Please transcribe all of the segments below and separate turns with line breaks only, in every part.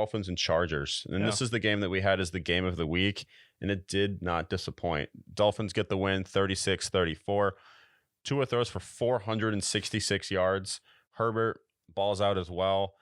Dolphins and Chargers. And this is the game that we had as the game of the week, and it did not disappoint. Dolphins get the win 36-34. Tua throws for 466 yards. Herbert balls out as well.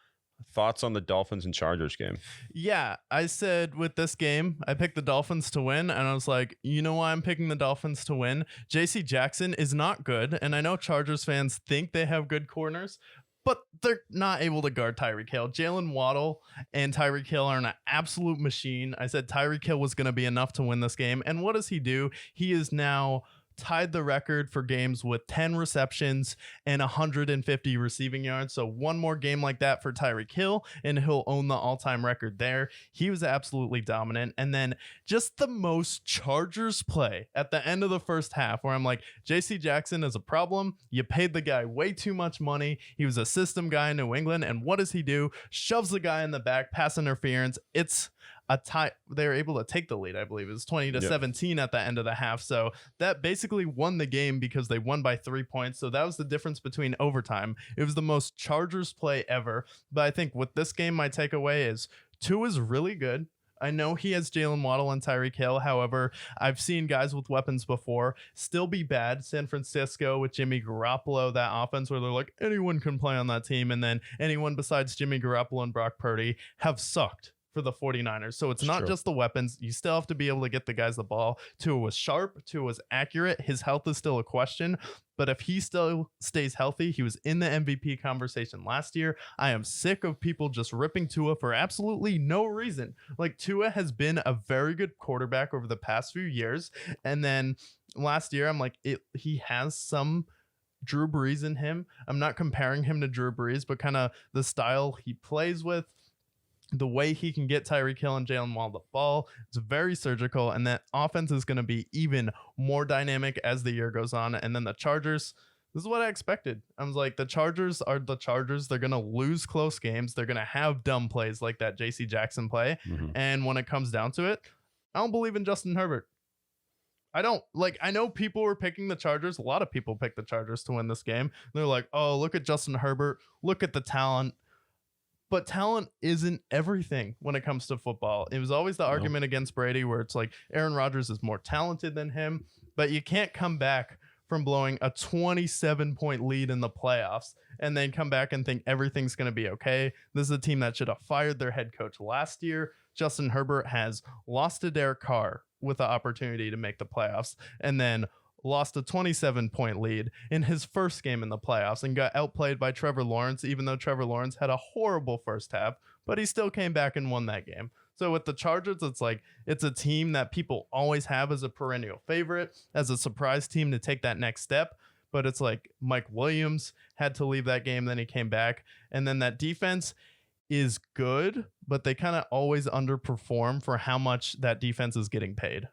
Thoughts on the Dolphins and Chargers game?
Yeah, I said with this game, I picked the Dolphins to win, and I was like, you know why I'm picking the Dolphins to win? JC Jackson is not good, and I know Chargers fans think they have good corners, but they're not able to guard Tyreek Hill. Jalen Waddle and Tyreek Hill are an absolute machine. I said Tyreek Hill was going to be enough to win this game, and what does he do? He is now tied the record for games with 10 receptions and 150 receiving yards. So one more game like that for Tyreek Hill, and he'll own the all-time record there. He was absolutely dominant. And then just the most Chargers play at the end of the first half, where I'm like, JC Jackson is a problem. You paid the guy way too much money. He was a system guy in New England. And what does he do? Shoves the guy in the back, pass interference. It's a tie. They were able to take the lead. I believe it was 20-17 at the end of the half. So that basically won the game because they won by 3 points. So that was the difference between overtime. It was the most Chargers play ever. But I think with this game, my takeaway is Tua is really good. I know he has Jalen Waddle and Tyreek Hill. However, I've seen guys with weapons before still be bad. San Francisco with Jimmy Garoppolo, that offense where they're like, anyone can play on that team. And then anyone besides Jimmy Garoppolo and Brock Purdy have sucked for the 49ers. So it's not just the weapons. You still have to be able to get the guys the ball. Tua was sharp. Tua was accurate. His health is still a question. But if he still stays healthy, he was in the MVP conversation last year. I am sick of people just ripping Tua for absolutely no reason. Like, Tua has been a very good quarterback over the past few years. And then last year, I'm like, he has some Drew Brees in him. I'm not comparing him to Drew Brees, but kind of the style he plays with, the way he can get Tyreek Hill and Jalen Waddle the ball. It's very surgical, and that offense is going to be even more dynamic as the year goes on. And then the Chargers, this is what I expected. I was like, the Chargers are the Chargers. They're going to lose close games. They're going to have dumb plays like that JC Jackson play. And when it comes down to it, I don't believe in Justin Herbert. I don't. Like, I know people were picking the Chargers. A lot of people picked the Chargers to win this game. They're like, oh, look at Justin Herbert. Look at the talent. But talent isn't everything when it comes to football. It was always the argument against Brady where it's like Aaron Rodgers is more talented than him, but you can't come back from blowing a 27-point lead in the playoffs and then come back and think everything's going to be okay. This is a team that should have fired their head coach last year. Justin Herbert has lost to Derek Carr with the opportunity to make the playoffs, and then lost a 27-point lead in his first game in the playoffs and got outplayed by Trevor Lawrence, even though Trevor Lawrence had a horrible first half, but he still came back and won that game. So with the Chargers, it's like, it's a team that people always have as a perennial favorite, as a surprise team to take that next step. But it's like Mike Williams had to leave that game, then he came back. And then that defense is good, but they kind of always underperform for how much that defense is getting paid.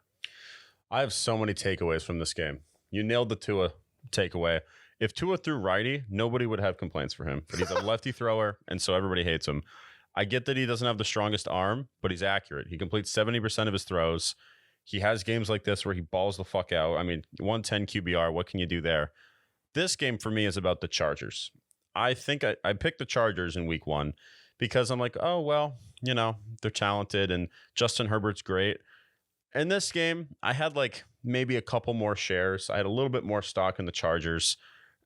I have so many takeaways from this game. You nailed the Tua takeaway. If Tua threw righty, nobody would have complaints for him. But he's a lefty thrower, and so everybody hates him. I get that he doesn't have the strongest arm, but he's accurate. He completes 70% of his throws. He has games like this where he balls the fuck out. I mean, 110 QBR, what can you do there? This game for me is about the Chargers. I think I picked the Chargers in week 1 because I'm like, oh, well, you know, they're talented and Justin Herbert's great. In this game, I had like maybe a couple more shares. I had a little bit more stock in the Chargers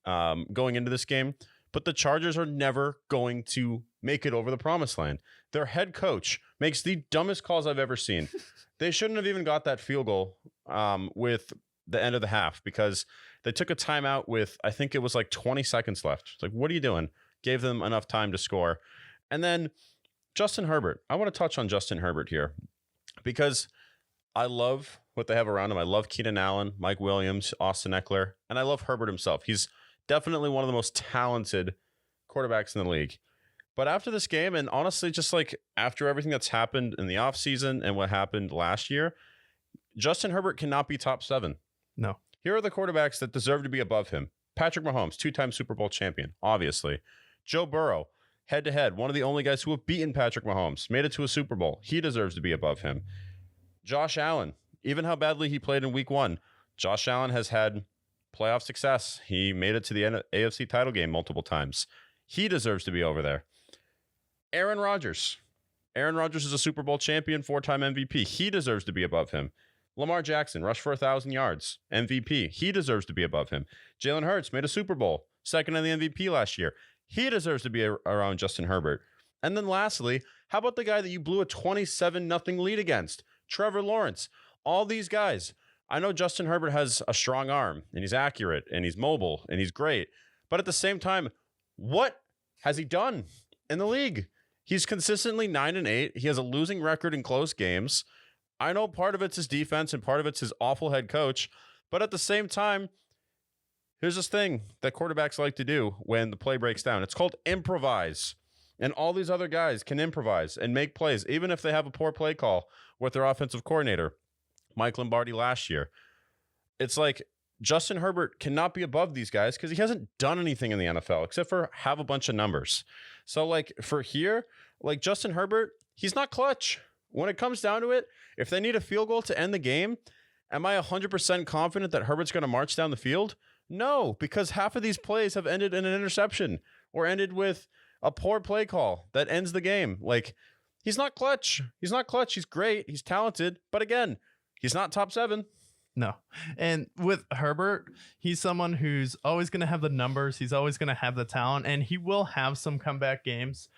going into this game, but the Chargers are never going to make it over the promised land. Their head coach makes the dumbest calls I've ever seen. They shouldn't have even got that field goal with the end of the half because they took a timeout with, I think it was like 20 seconds left. It's like, what are you doing? Gave them enough time to score. And then Justin Herbert. I want to touch on Justin Herbert here because I love what they have around him. I love Keenan Allen, Mike Williams, Austin Eckler, and I love Herbert himself. He's definitely one of the most talented quarterbacks in the league. But after this game, and honestly, just like after everything that's happened in the offseason and what happened last year, Justin Herbert cannot be top 7.
No.
Here are the quarterbacks that deserve to be above him. Patrick Mahomes, 2-time Super Bowl champion, obviously. Joe Burrow, head-to-head, one of the only guys who have beaten Patrick Mahomes, made it to a Super Bowl. He deserves to be above him. Josh Allen, even how badly he played in week 1, Josh Allen has had playoff success. He made it to the AFC title game multiple times. He deserves to be over there. Aaron Rodgers. Aaron Rodgers is a Super Bowl champion, 4-time MVP. He deserves to be above him. Lamar Jackson, rushed for 1,000 yards, MVP. He deserves to be above him. Jalen Hurts made a Super Bowl, second in the MVP last year. He deserves to be around Justin Herbert. And then lastly, how about the guy that you blew a 27-0 lead against? Trevor Lawrence. All these guys. I know Justin Herbert has a strong arm, and he's accurate, and he's mobile, and he's great. But at the same time, what has he done in the league? He's consistently 9-8. He has a losing record in close games. I know part of it's his defense and part of it's his awful head coach. But at the same time, here's this thing that quarterbacks like to do when the play breaks down. It's called improvise. And all these other guys can improvise and make plays, even if they have a poor play call with their offensive coordinator. Mike Lombardi last year. It's like Justin Herbert cannot be above these guys because he hasn't done anything in the NFL except for have a bunch of numbers. So like for here, like Justin Herbert, he's not clutch. When it comes down to it, if they need a field goal to end the game, am I 100% confident that Herbert's going to march down the field? No, because half of these plays have ended in an interception or ended with a poor play call that ends the game. Like, he's not clutch. He's not clutch. He's great. He's talented. But again, he's not top 7.
No. And with Herbert, he's someone who's always going to have the numbers. He's always going to have the talent, and he will have some comeback games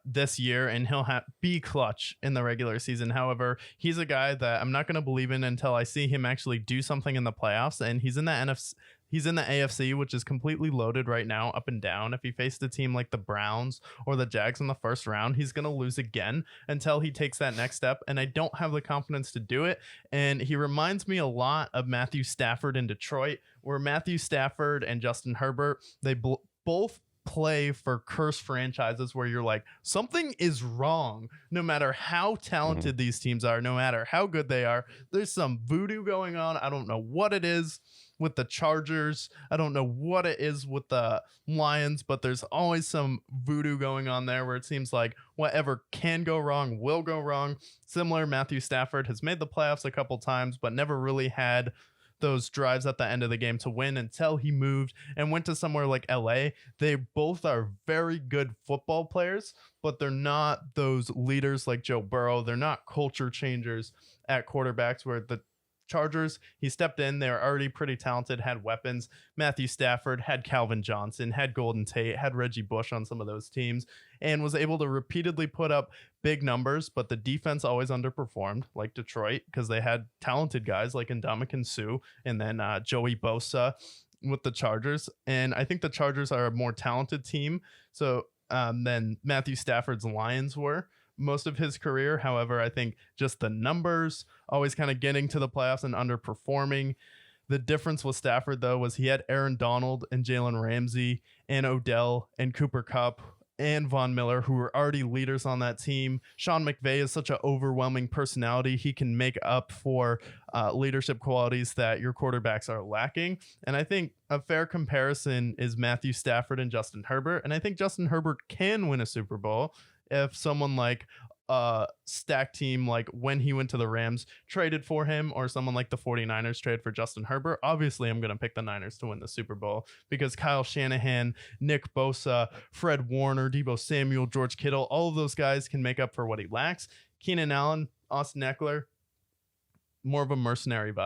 this year, and he'll be clutch in the regular season. However, he's a guy that I'm not going to believe in until I see him actually do something in the playoffs, and he's in the NFC. He's in the AFC, which is completely loaded right now, up and down. If he faced a team like the Browns or the Jags in the first round, he's going to lose again until he takes that next step. And I don't have the confidence to do it. And he reminds me a lot of Matthew Stafford in Detroit, where Matthew Stafford and Justin Herbert, they both play for cursed franchises where you're like, something is wrong. No matter how talented these teams are, no matter how good they are, there's some voodoo going on. I don't know what it is with the Chargers. I don't know what it is with the Lions, but there's always some voodoo going on there where it seems like whatever can go wrong will go wrong. Similar, Matthew Stafford has made the playoffs a couple times, but never really had those drives at the end of the game to win until he moved and went to somewhere like LA. They both are very good football players, but they're not those leaders like Joe Burrow. They're not culture changers at quarterbacks, where the Chargers, he stepped in. They were already pretty talented, had weapons. Matthew Stafford had Calvin Johnson, had Golden Tate, had Reggie Bush on some of those teams, and was able to repeatedly put up big numbers, but the defense always underperformed, like Detroit, because they had talented guys like Ndamukong Suh and then Joey Bosa with the Chargers. And I think the Chargers are a more talented team than Matthew Stafford's Lions were most of his career. However, I think just the numbers, always kind of getting to the playoffs and underperforming. The difference with Stafford, though, was he had Aaron Donald and Jalen Ramsey and Odell and Cooper Kupp and Von Miller, who were already leaders on that team. Sean McVay is such an overwhelming personality. He can make up for leadership qualities that your quarterbacks are lacking. And I think a fair comparison is Matthew Stafford and Justin Herbert. And I think Justin Herbert can win a Super Bowl if someone like a stack team, like when he went to the Rams, traded for him, or someone like the 49ers trade for Justin Herbert. Obviously, I'm going to pick the Niners to win the Super Bowl because Kyle Shanahan, Nick Bosa, Fred Warner, Deebo Samuel, George Kittle, all of those guys can make up for what he lacks. Keenan Allen, Austin Eckler, more of a mercenary vibe.